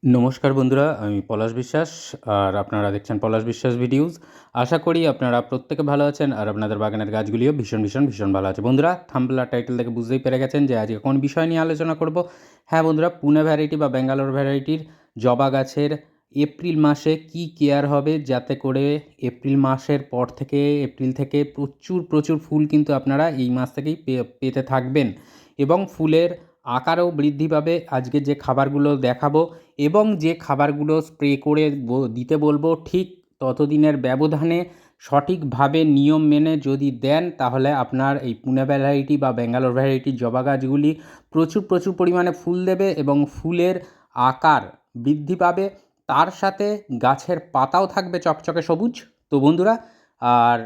নমস্কার বন্ধুরা, আমি পলাশ বিশ্বাস। আর আপনারা দেখছেন পলাশ বিশ্বাস ভিডিওস। আশা করি আপনারা প্রত্যেকে ভালো আছেন আর আপনাদের বাগানের গাছগুলিও ভীষণ ভালো আছে। বন্ধুরা, থাম্বনেল আর টাইটেল দেখে বুঝতেই পেরে গেছেন যে আজকে কোন বিষয় নিয়ে আলোচনা করব। হ্যাঁ বন্ধুরা, পুনে ভ্যারাইটি বা ব্যাঙ্গালোর ভ্যারাইটির জবা গাছের এপ্রিল মাসে কি কেয়ার হবে যাতে করে এপ্রিল মাসের পর থেকে এপ্রিল থেকে প্রচুর ফুল কিন্তু আপনারা এই মাস থেকেই পেতে থাকবেন এবং ফুলের আকারও বৃদ্ধি পাবে। আজকে যে খাবারগুলো দেখাবো এবং যে খাবারগুলো স্প্রে করে দিতে বলবো, ঠিক ততদিনের ব্যবধানে সঠিকভাবে নিয়ম মেনে যদি দেন তাহলে আপনার এই পুনে ভ্যারাইটি বা ব্যাঙ্গালোর ভ্যারাইটির জবা গাছগুলি প্রচুর পরিমাণে ফুল দেবে এবং ফুলের আকার বৃদ্ধি পাবে। তার সাথে গাছের পাতাও থাকবে চকচকে সবুজ। তো বন্ধুরা, আর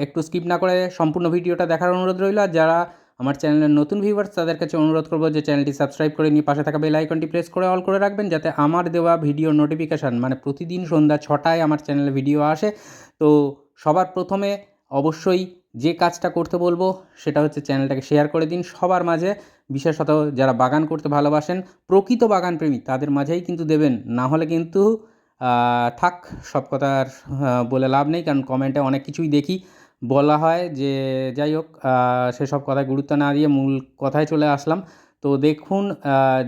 একটু স্কিপ না করে সম্পূর্ণ ভিডিওটা দেখার অনুরোধ রইল। আর যারা আমার চ্যানেলের নতুন ভিউয়ার্স তাদের কাছে অনুরোধ করবো যে চ্যানেলটি সাবস্ক্রাইব করে নিয়ে পাশে থাকা বেল আইকনটি প্রেস করে অল করে রাখবেন, যাতে আমার দেওয়া ভিডিও নোটিফিকেশান মানে প্রতিদিন সন্ধ্যা 6টায় আমার চ্যানেলে ভিডিও আসে। তো সবার প্রথমে অবশ্যই যে কাজটা করতে বলবো সেটা হচ্ছে চ্যানেলটাকে শেয়ার করে দিন সবার মাঝে, বিশেষত যারা বাগান করতে ভালোবাসেন, প্রকৃত বাগানপ্রেমী তাদের মাঝেই কিন্তু দেবেন। না হলে কিন্তু থাক, সব কথা আর বলে লাভ নেই, কারণ কমেন্টে অনেক কিছুই দেখি বলা হয় যে যাই হোক, সেসব কথায় গুরুত্ব না দিয়ে মূল কথায় চলে আসলাম। তো দেখুন,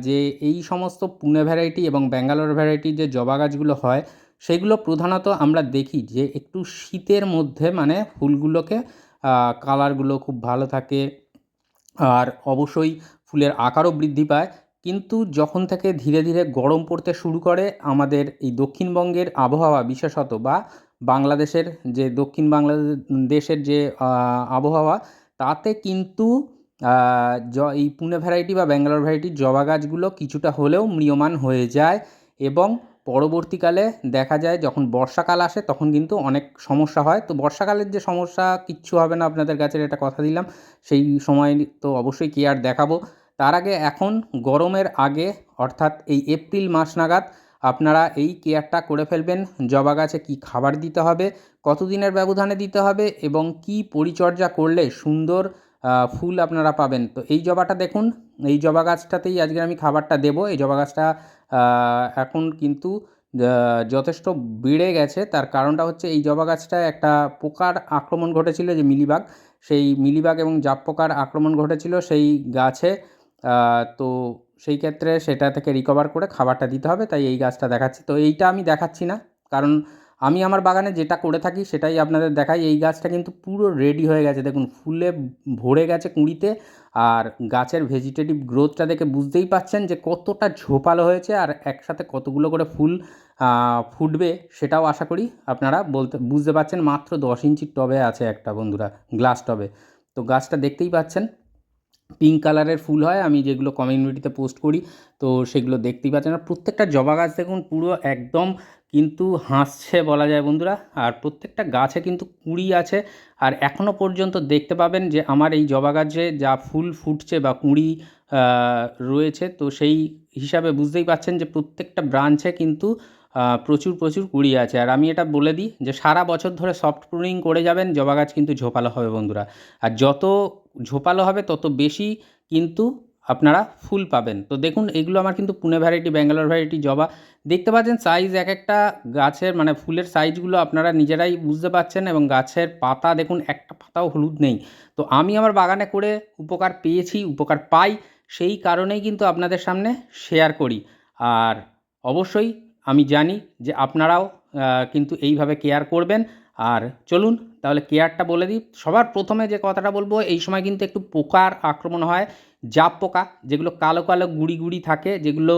যে এই সমস্ত পুনে ভ্যারাইটি এবং ব্যাঙ্গালোর ভ্যারাইটির যে জবা গাছগুলো হয় সেগুলো প্রধানত আমরা দেখি যে একটু শীতের মধ্যে মানে ফুলগুলোকে কালারগুলো খুব ভালো থাকে আর অবশ্যই ফুলের আকারও বৃদ্ধি পায়। কিন্তু যখন থেকে ধীরে ধীরে গরম পড়তে শুরু করে আমাদের এই দক্ষিণবঙ্গের আবহাওয়া, বিশেষত বা বাংলাদেশের যে দক্ষিণ বাংলাদেশের যে আবহাওয়া, তাতে কিন্তু এই পুনে ভ্যারাইটি বা ব্যাঙ্গালোর ভ্যারাইটির জবা গাছগুলো কিছুটা হলেও ম্রিয়মাণ হয়ে যায় এবং পরবর্তীকালে দেখা যায় যখন বর্ষাকাল আসে তখন কিন্তু অনেক সমস্যা হয়। তো বর্ষাকালের যে সমস্যা, কিচ্ছু হবে না আপনাদের গাছের, এটা কথা দিলাম। সেই সময় তো অবশ্যই কেয়ার দেখাবো। তার আগে এখন গরমের আগে অর্থাৎ এই এপ্রিল মাস নাগাদ আপনারা এই কেয়ারটা করে ফেলবেন। জবা গাছে কী খাবার দিতে হবে, কতদিনের ব্যবধানে দিতে হবে এবং কি পরিচর্যা করলে সুন্দর ফুল আপনারা পাবেন। তো এই জবাটা দেখুন, এই জবা গাছটাতেই আজকে আমি খাবারটা দেবো। এই জবা গাছটা এখন কিন্তু যথেষ্ট বেড়ে গেছে। তার কারণটা হচ্ছে এই জবা গাছটায় একটা পোকার আক্রমণ ঘটেছিল, যে মিলিবাগ, সেই মিলিবাগ এবং জাপ পোকার আক্রমণ ঘটেছিল সেই গাছে। তো সেই ক্ষেত্রে সেটা থেকে রিকভার করে খাবারটা দিতে হবে, তাই এই গাছটা দেখাচ্ছি। তো এইটা আমি দেখাচ্ছি না, কারণ আমি আমার বাগানে যেটা করে থাকি সেটাই আপনাদের দেখাই। এই গাছটা কিন্তু পুরো রেডি হয়ে গেছে, দেখুন ফুলে ভরে গেছে কুঁড়িতে। আর গাছের ভেজিটেটিভ গ্রোথটা দেখে বুঝতেই পাচ্ছেন যে কতটা ঝোপালো হয়েছে আর একসাথে কতগুলো করে ফুল ফুটবে সেটাও আশা করি আপনারা বুঝতে পারছেন। মাত্র 10 ইঞ্চির টবে আছে একটা, বন্ধুরা, গ্লাস টবে। তো গাছটা দেখতেই পাচ্ছেন পিঙ্ক কালারের ফুল হয়, আমি যেগুলো কমিউনিটিতে পোস্ট করি তো সেগুলো দেখতেই পাচ্ছেন। আর প্রত্যেকটা জবা গাছ দেখুন পুরো একদম কিন্তু হাসছে বলা যায় বন্ধুরা। আর প্রত্যেকটা গাছে কিন্তু কুঁড়ি আছে। আর এখনও পর্যন্ত দেখতে পাবেন যে আমার এই জবা গাছে যা ফুল ফুটছে বা কুঁড়ি রয়েছে, তো সেই হিসাবে বুঝতেই পাচ্ছেন যে প্রত্যেকটা ব্রাঞ্চে কিন্তু প্রচুর কুঁড়ি আছে। আর আমি এটা বলে দিই যে সারা বছর ধরে সফট প্রুনিং করে যাবেন, জবা গাছ কিন্তু ঝোপালো হবে বন্ধুরা। আর যত ঝোপালো হবে তত বেশি কিন্তু আপনারা ফুল পাবেন। তো দেখুন, এগুলো আমার কিন্তু পুনে ভ্যারাইটি, ব্যাঙ্গালোর ভ্যারাইটি জবা। দেখতে পাচ্ছেন সাইজ এক একটা গাছের মানে ফুলের সাইজগুলো আপনারা নিজেরাই বুঝতে পারছেন এবং গাছের পাতা দেখুন, একটা পাতাও হলুদ নেই। তো আমি আমার বাগানে করে উপকার পেয়েছি, উপকার পাই, সেই কারণেই কিন্তু আপনাদের সামনে শেয়ার করি। আর অবশ্যই আমি জানি যে আপনারাও কিন্তু এইভাবে কেয়ার করবেন। আর চলুন তাহলে কেয়ারটা বলে দিই। সবার প্রথমে যে কথাটা বলবো, এই সময় কিন্তু একটু পোকার আক্রমণ হয়। জাপ পোকা, যেগুলো কালো গুঁড়ি থাকে, যেগুলো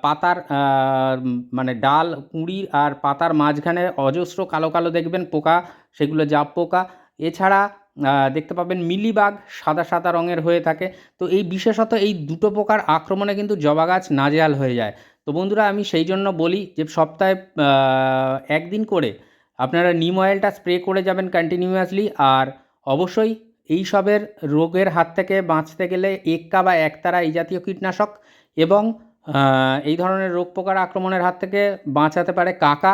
পাতার মানে ডাল, কুঁড়ি আর পাতার মাঝখানে অজস্র কালো দেখবেন পোকা, সেগুলো জাপ পোকা। এছাড়া দেখতে পাবেন মিলিবাগ সাদা রঙের হয়ে থাকে। তো এই বিশেষত এই দুটো পোকার আক্রমণে কিন্তু জবা গাছ নাজেহাল হয়ে যায়। তো বন্ধুরা, আমি সেই জন্য বলি যে সপ্তাহে একদিন করে আপনারা নিম অয়েলটা স্প্রে করে যাবেন কন্টিনিউয়াসলি। আর অবশ্যই এই সবের রোগের হাত থেকে বাঁচতে গেলে এক্কা বা একতারা এই জাতীয় কীটনাশক এবং এই ধরনের রোগ পোকার আক্রমণের হাত থেকে বাঁচাতে পারে কাকা।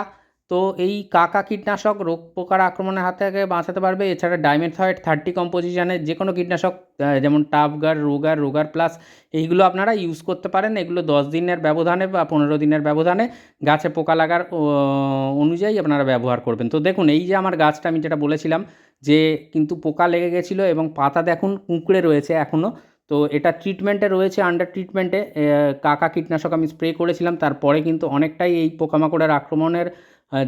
তো এই কাকা কীটনাশক রোগ পোকার আক্রমণের হাত থেকে বাঁচাতে পারবে। এছাড়া ডাইমেথয়েড 30 কম্পোজিশনের যে কোনো কীটনাশক যেমন টাফগার, রোগার প্লাস এইগুলো আপনারা ইউজ করতে পারেন। এগুলো 10 দিনের ব্যবধানে বা 15 দিনের ব্যবধানে গাছে পোকা লাগার অনুযায়ী আপনারা ব্যবহার করবেন। তো দেখুন এই যে আমার গাছটা আমি যেটা বলেছিলাম যে কিন্তু পোকা লেগে গেছিলো এবং পাতা দেখুন কুঁকড়ে রয়েছে এখনও। তো এটা ট্রিটমেন্টে রয়েছে, আন্ডার ট্রিটমেন্টে। কাকা কীটনাশক আমি স্প্রে করেছিলাম, তারপরে কিন্তু অনেকটাই এই পোকামাকড়ের আক্রমণের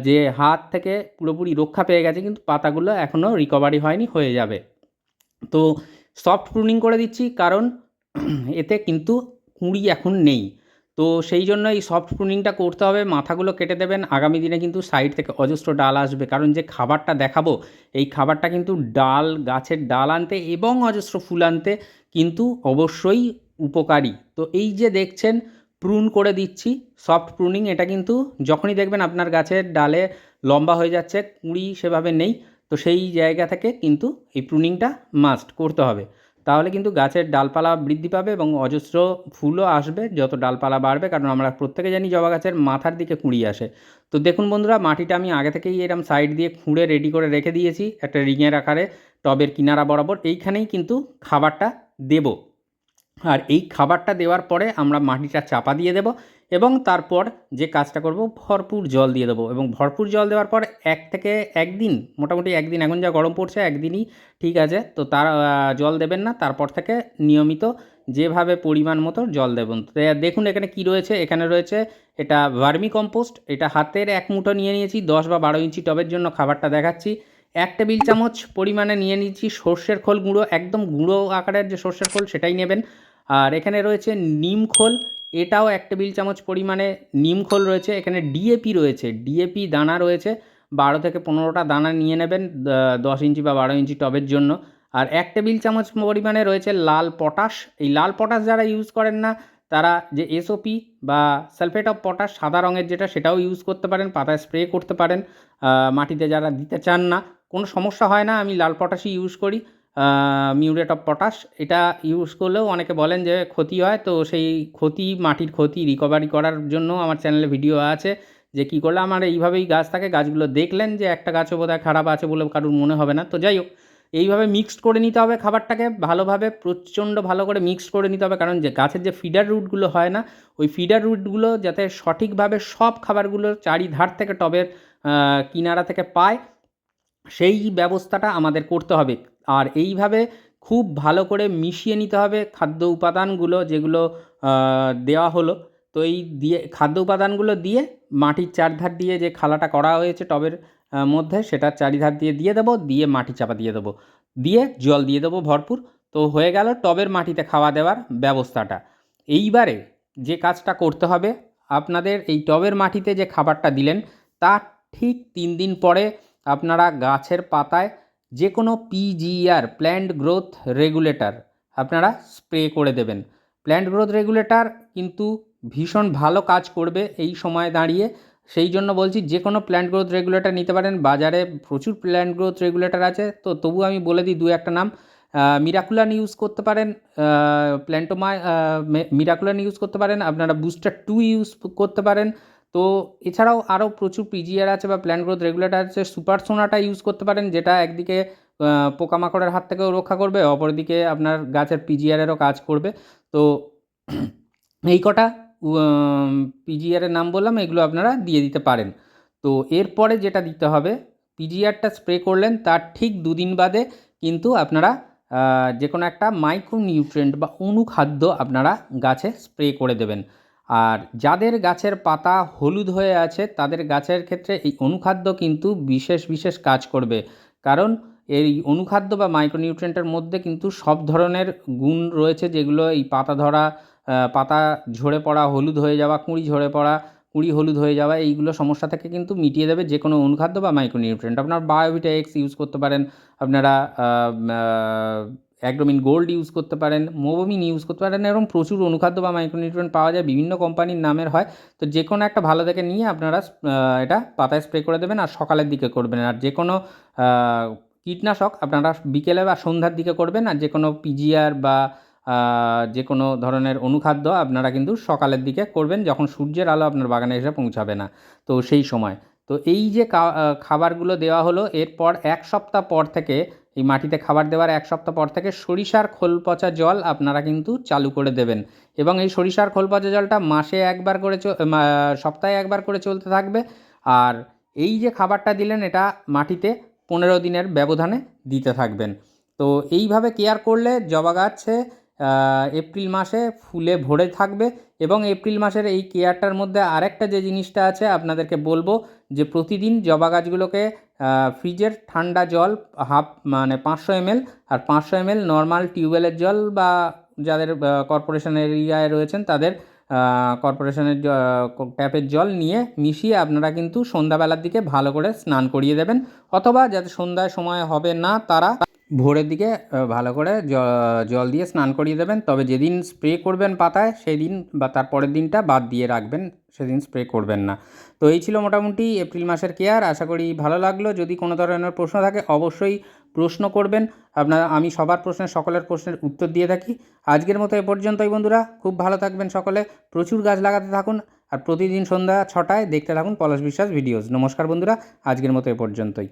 যে হাত থেকে পুরোপুরি রক্ষা পেয়ে গেছে, কিন্তু পাতাগুলো এখনও রিকভারি হয়নি, হয়ে যাবে। তো সফট প্রুনিং করে দিচ্ছি কারণ এতে কিন্তু কুঁড়ি এখন নেই। তো সেই জন্য এই সফট প্রুনিংটা করতে হবে। মাথাগুলো কেটে দেবেন, আগামী দিনে কিন্তু সাইড থেকে অজস্র ডাল আসবে, কারণ যে খাবারটা দেখাবো এই খাবারটা কিন্তু ডাল, গাছের ডাল আনতে এবং অজস্র ফুল আনতে কিন্তু অবশ্যই উপকারী। তো এই যে দেখছেন প্রুন করে দিচ্ছি, সফট প্রুনিং, এটা কিন্তু যখনই দেখবেন আপনার গাছের ডালে লম্বা হয়ে যাচ্ছে, কুঁড়ি সেভাবে নেই, তো সেই জায়গা থেকে কিন্তু এই প্রুনিংটা মাস্ট করতে হবে। তাহলে কিন্তু গাছের ডালপালা বৃদ্ধি পাবে এবং অজস্র ফুলও আসবে যত ডালপালা বাড়বে, কারণ আমরা প্রত্যেকে জানি জবা গাছের মাথার দিকে কুঁড়ি আসে। তো দেখুন বন্ধুরা, মাটিটা আমি আগে থেকেই এরকম সাইড দিয়ে খুঁড়ে রেডি করে রেখে দিয়েছি একটা রিংয়ের আকারে টবের কিনারা বরাবর। এইখানেই কিন্তু খাবারটা দেব। আর এই খাবারটা দেওয়ার পরে আমরা মাটিটা চাপা দিয়ে দেব এবং তারপর যে কাজটা করব, ভরপুর জল দিয়ে দেবো। এবং ভরপুর জল দেওয়ার পর 1 থেকে 1 দিন, মোটামুটি 1 দিন, এখন যা গরম পড়ছে 1 দিনই ঠিক আছে। তো তার জল দেবেন না, তারপর থেকে নিয়মিত যেভাবে পরিমাণ মতো জল দেবেন। তো দেখুন এখানে কি রয়েছে, এখানে রয়েছে এটা ভার্মি কম্পোস্ট। এটা হাতের 1 মুঠো নিয়ে নিয়েছি, 10 বা 12 ইঞ্চি টবের জন্য খাবারটা দেখাচ্ছি। 1 টেবিল চামচ পরিমাণে নিয়ে নিচ্ছি সর্ষের খোল গুঁড়ো, একদম গুঁড়ো আকারের যে সর্ষের খোল সেটাই নেবেন। আর এখানে রয়েছে নিম খোল, এটাও 1 টেবিল চামচ পরিমাণে নিম খোল রয়েছে। এখানে ডিএপি রয়েছে, ডিএপি দানা রয়েছে 12 থেকে 15টা দানা নিয়ে নেবেন 10 ইঞ্চি বা 12 ইঞ্চি টবের জন্য। আর 1 টেবিল চামচ পরিমাণে রয়েছে লাল পটাশ। এই লাল পটাশ যারা ইউজ করেন না তারা যে এসওপি বা সালফেট অফ পটাশ সাদা রঙের যেটা, সেটাও ইউজ করতে পারেন, পাতায় স্প্রে করতে পারেন। মাটিতে যারা দিতে চান না, কোনো সমস্যা হয় না, আমি লাল পটাশই ইউজ করি। মিউরেট অফ পটাশ এটা ইউজ করলেও অনেকে বলেন যে ক্ষতি হয়, তো সেই ক্ষতি, মাটির ক্ষতি রিকভারি করার জন্য আমার চ্যানেলে ভিডিও আছে যে কী করলে আমার এইভাবেই গাছ থাকে। গাছগুলো দেখলেন যে একটা গাছও বোধহয় খারাপ আছে বলে কারুর মনে হবে না। তো যাই হোক, এইভাবে মিক্সড করে নিতে হবে খাবারটাকে ভালোভাবে, প্রচণ্ড ভালো করে মিক্সড করে নিতে হবে, কারণ যে গাছের যে ফিডার রুটগুলো হয় না, ওই ফিডার রুটগুলো যাতে সঠিকভাবে সব খাবারগুলো চারিধার থেকে টবের কিনারা থেকে পায়, সেই ব্যবস্থাটা আমাদের করতে হবে। আর এইভাবে খুব ভালো করে মিশিয়ে নিতে হবে খাদ্য উপাদানগুলো যেগুলো দেওয়া হলো। তো এই দিয়ে খাদ্য উপাদানগুলো দিয়ে মাটির চারধার দিয়ে যে খালাটা করা হয়েছে টবের মধ্যে, সেটার চারিধার দিয়ে দিয়ে দেবো, দিয়ে মাটি চাপা দিয়ে দেবো, দিয়ে জল দিয়ে দেবো ভরপুর। তো হয়ে গেল টবের মাটিতে খাওয়া দেওয়ার ব্যবস্থাটা। এইবারে যে কাজটা করতে হবে, আপনাদের এই টবের মাটিতে যে খাবারটা দিলেন তার ঠিক 3 দিন পরে আপনারা গাছের পাতায় যে কোনো পিজিআর, প্ল্যান্ট গ্রোথ রেগুলেটর, আপনারা স্প্রে করে দেবেন। প্ল্যান্ট গ্রোথ রেগুলেটর কিন্তু ভীষণ ভালো কাজ করবে এই সময় দাঁড়িয়ে। সেই জন্য বলছি যে কোনো প্ল্যান্ট গ্রোথ রেগুলেটর নিতে পারেন, বাজারে প্রচুর প্ল্যান্ট গ্রোথ রেগুলেটর আছে। তো তবু আমি বলে দিই 2-1টা নাম। মিরাকুলান ইউজ করতে পারেন, মিরাকুলান ইউজ করতে পারেন, আপনারা বুস্টার 2 ইউজ করতে পারেন। তো এছাড়াও আরও প্রচুর পিজিআর আছে বা প্ল্যান্ট গ্রোথ রেগুলেটর আছে। সুপার সোনাটা ইউজ করতে পারেন, যেটা একদিকে পোকামাকড়ের হাত থেকেও রক্ষা করবে, অপরদিকে আপনার গাছের পিজিআরেরও কাজ করবে। তো এই কটা পিজিআরের নাম বললাম, এগুলো আপনারা দিয়ে দিতে পারেন। তো এরপরে যেটা দিতে হবে, পিজিআরটা স্প্রে করলেন তার ঠিক 2 দিন বাদে কিন্তু আপনারা যে কোনো একটা মাইক্রোনিউট্রিয়েন্ট বা অনুখাদ্য আপনারা গাছে স্প্রে করে দেবেন। আর যাদের গাছের পাতা হলুদ হয়ে আছে তাদের গাছের ক্ষেত্রে এই অনুখাদ্য কিন্তু বিশেষ কাজ করবে, কারণ এই অনুখাদ্য বা মাইক্রোনিউট্রিয়েন্টের মধ্যে কিন্তু সব ধরনের গুণ রয়েছে যেগুলো এই পাতা ধরা, পাতা ঝরে পড়া, হলুদ হয়ে যাওয়া, কুঁড়ি ঝরে পড়া, কুঁড়ি হলুদ হয়ে যাওয়া, এইগুলো সমস্যা থেকে কিন্তু মিটিয়ে দেবে যে কোনো অনুখাদ্য বা মাইক্রোনিউট্রিয়েন্ট। আপনার বায়োভিটা এক্স ইউজ করতে পারেন, আপনারা অ্যাগ্রোমিন গোল্ড ইউজ করতে পারেন, মোবোমিন ইউজ করতে পারেন। এরকম প্রচুর অনুখাদ্য বা মাইক্রোনিউট্রিয়েন্ট পাওয়া যায়, বিভিন্ন কোম্পানির নামের হয়। তো যে কোনো একটা ভালো দেখে নিয়ে আপনারা এটা পাতায় স্প্রে করে দেবেন, আর সকালের দিকে করবেন। আর যে কোনো কীটনাশক আপনারা বিকেলে বা সন্ধ্যার দিকে করবেন, আর যে কোনো পিজিআর বা যে কোনো ধরনের অনুখাদ্য আপনারা কিন্তু সকালের দিকে করবেন, যখন সূর্যের আলো আপনার বাগানে এসে পৌঁছাবে না, তো সেই সময়। তো এই যে খাবারগুলো দেওয়া হলো, এরপর 1 সপ্তাহ পর থেকে এই মাটিতে খাবার দেওয়ার 1 সপ্তাহ পর থেকে সরিষার খোল পচা জল আপনারা কিন্তু চালু করে দেবেন এবং এই সরিষার খোল পচা জলটা মাসে একবার করে সপ্তাহে একবার করে চলতে থাকবে। আর এই যে খাবারটা দিলেন এটা মাটিতে 15 দিনের ব্যবধানে দিতে থাকবেন। তো এইভাবে কেয়ার করলে জবা গাছে এপ্রিল মাসে ফুলে ভরে থাকবে। এবং এপ্রিল মাসের এই কেয়ারটার মধ্যে আরেকটা যে জিনিসটা আছে আপনাদেরকে বলবো, যে প্রতিদিন জবা গাছগুলোকে ফ্রিজের ঠান্ডা জল মানে 500 ml আর 500 ml নর্মাল টিউবওয়েলের জল, বা যাদের কর্পোরেশন এরিয়ায় রয়েছেন তাদের কর্পোরেশনের ট্যাপের জল নিয়ে মিশিয়ে আপনারা কিন্তু সন্ধ্যাবেলার দিকে ভালো করে স্নান করিয়ে দেবেন, অথবা যাতে সন্ধ্যায় সময় হবে না তারা ভোরের দিকে ভালো করে জল দিয়ে স্নান করিয়ে দেবেন। তবে যেদিন স্প্রে করবেন পাতায় সেই দিন বা তার পরের দিনটা বাদ দিয়ে রাখবেন, সেদিন স্প্রে করবেন না। তো এই ছিল মোটামুটি এপ্রিল মাসের কেয়ার। আশা করি ভালো লাগলো। যদি কোনো ধরনের প্রশ্ন থাকে অবশ্যই প্রশ্ন করবেন। আমি সবার প্রশ্নের সকলের প্রশ্নের উত্তর দিয়ে থাকি। আজকের মতো এ পর্যন্তই বন্ধুরা, খুব ভালো থাকবেন সকলে, প্রচুর গাছ লাগাতে থাকুন আর প্রতিদিন সন্ধ্যা 6টায় দেখতে থাকুন পলাশ বিশ্বাস ভিডিওস। নমস্কার বন্ধুরা, আজকের মতো এ পর্যন্তই।